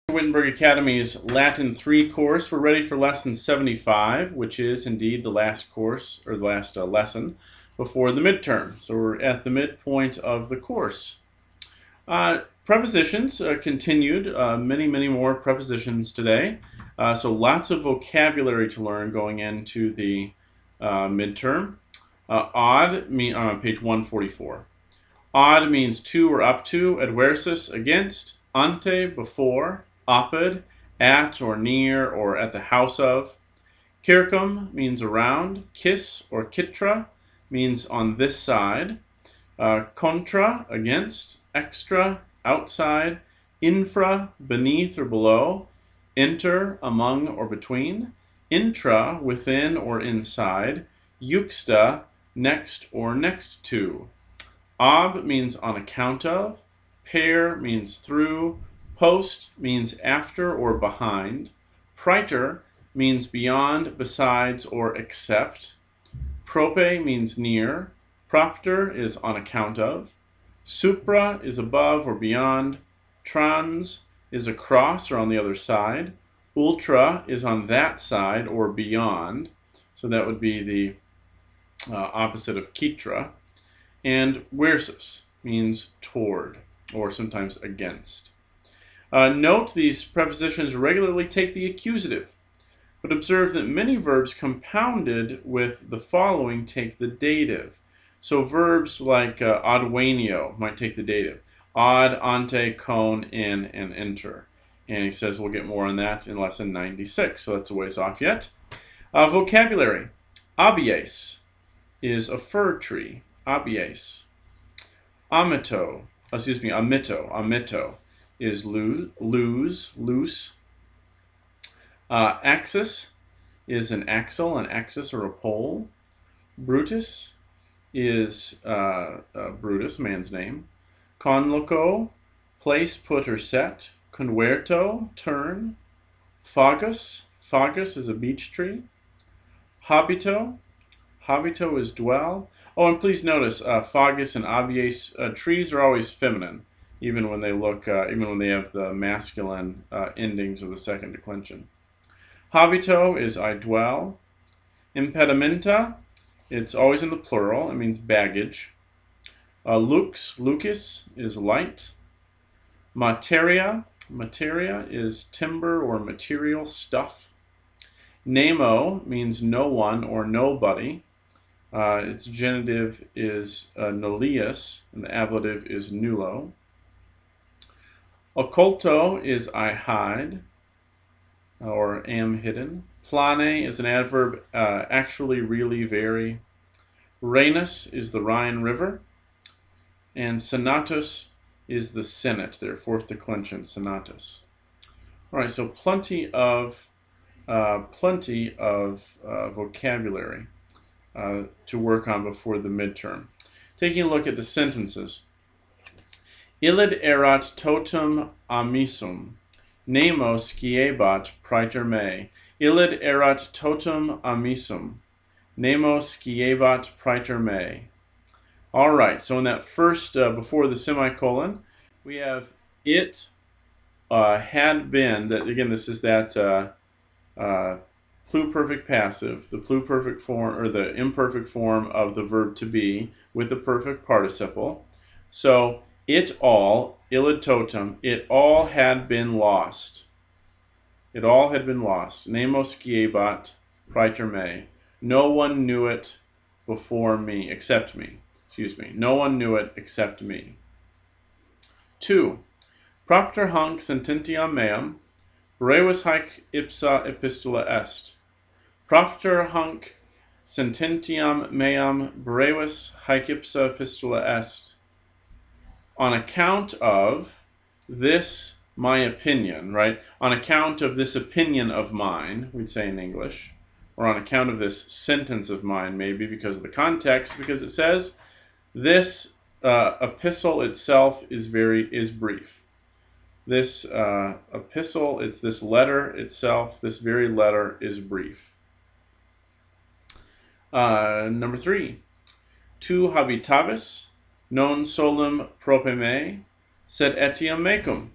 Wittenberg Academy's Latin 3 course. We're ready for lesson 75, which is indeed the last course, or the last lesson before the midterm. So we're at the midpoint of the course. Prepositions continued, many more prepositions today. So lots of vocabulary to learn going into the midterm. Odd, on page 144. Odd means to or up to, adversus, against, ante, before, opposite, at or near or at the house of. Circum means around. Kis or kitra means on this side. Contra, against. Extra, outside. Infra, beneath or below. Inter, among or between. Intra, within or inside. Juxta, next or next to. Ob means on account of. Per means through. Post means after or behind. Praeter means beyond, besides, or except. Prope means near. Propter is on account of. Supra is above or beyond. Trans is across or on the other side. Ultra is on that side or beyond. So that would be the opposite of quitra. And versus means toward, or sometimes against. Note these prepositions regularly take the accusative, but observe that many verbs compounded with the following take the dative. So verbs like advenio might take the dative. Ad, ante, con, in, and enter. And he says we'll get more on that in lesson 96, so that's a ways off yet. Vocabulary. Abies is a fir tree. Abies. Amito is loose. Axis is an axle, an axis or a pole. Brutus is Brutus, man's name. Conloco, place, put, or set. Converto, turn. Fagus is a beech tree. Habito is dwell. Oh, and please notice, fagus and abies, trees are always feminine, even when they have the masculine endings of the second declension. Habito is I dwell. Impedimenta, it's always in the plural. It means baggage. Lucus is light. Materia is timber or material stuff. Nemo means no one or nobody. Its genitive is nullius, and the ablative is nullo. Occulto is I hide, or am hidden. Plane is an adverb, actually, really, very. Rhenus is the Rhine River. And senatus is the Senate, their fourth declension, senatus. All right, so plenty of vocabulary to work on before the midterm. Taking a look at the sentences. Illid erat totum amisum, nemo sciebat praeter me. Illid erat totum amisum, nemo sciebat praeter me. All right, so in that first, before the semicolon, we have it had been, that again, this is that pluperfect passive, the pluperfect form, or the imperfect form of the verb to be with the perfect participle. So, it all, illid totum, it all had been lost. It all had been lost. Nemo sciebat praeter me. No one knew it before me, except me. No one knew it except me. 2. Propter hunc sententiam meam, brevus haec ipsa epistula est. Propter hunc sententiam meam, brevus haec ipsa epistula est. On account of this, my opinion, right? On account of this opinion of mine, we'd say in English, or on account of this sentence of mine, maybe because of the context, because it says this epistle itself is brief. This epistle, it's this letter itself, this very letter is brief. Number 3. Tu habitavis non solum prope me, sed etiam mecum.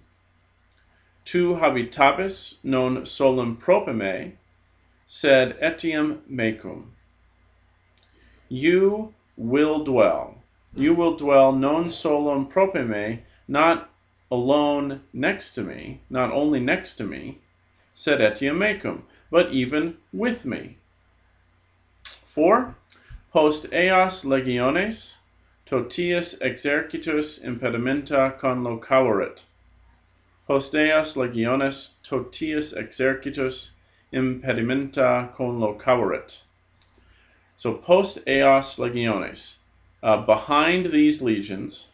Tu habitabis non solum propime, sed etiam mecum. You will dwell. You will dwell non solum propime, not alone next to me, not only next to me, sed etiam mecum, but even with me. 4. Post eas legiones, totius exercitus impedimenta conloquaverit. Post eas legiones, totius exercitus impedimenta conloquaverit. So post eos legiones, behind these legions,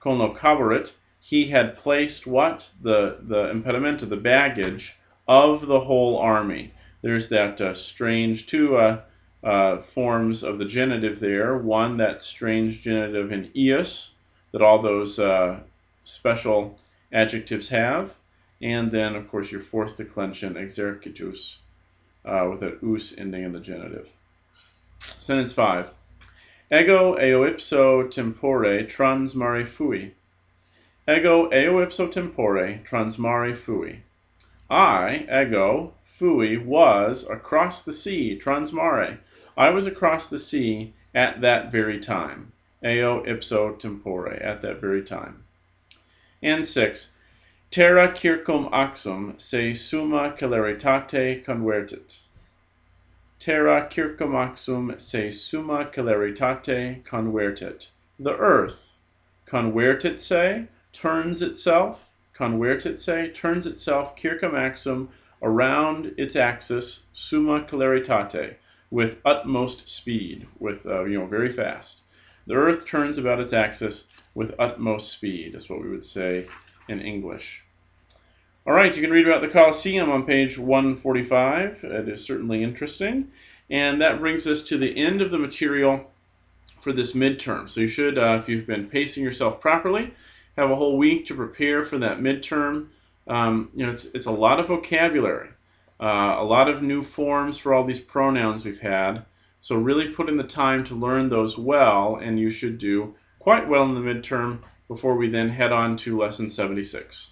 conloquaverit, he had placed what? The impedimenta, the baggage of the whole army. There's that strange two forms of the genitive there. One, that strange genitive in eus that all those special adjectives have. And then, of course, your fourth declension, exercitus, with an us ending in the genitive. Sentence 5. Ego eo ipso tempore trans mare fui. Ego eo ipso tempore trans mare fui. I, ego, fui, was across the sea, trans mare. I was across the sea at that very time. Eo ipso tempore, at that very time. And 6. Terra circum axum se summa celeritate convertit. Terra circum axum se summa celeritate convertit. The earth, convertit se, turns itself, convertit se, turns itself, circum axum, around its axis, summa celeritate, with utmost speed, with, very fast. The earth turns about its axis with utmost speed, is what we would say in English. All right, you can read about the Colosseum on page 145. It is certainly interesting. And that brings us to the end of the material for this midterm. So you should, if you've been pacing yourself properly, have a whole week to prepare for that midterm. It's a lot of vocabulary, a lot of new forms for all these pronouns we've had. So really put in the time to learn those well, and you should do quite well in the midterm before we then head on to lesson 76.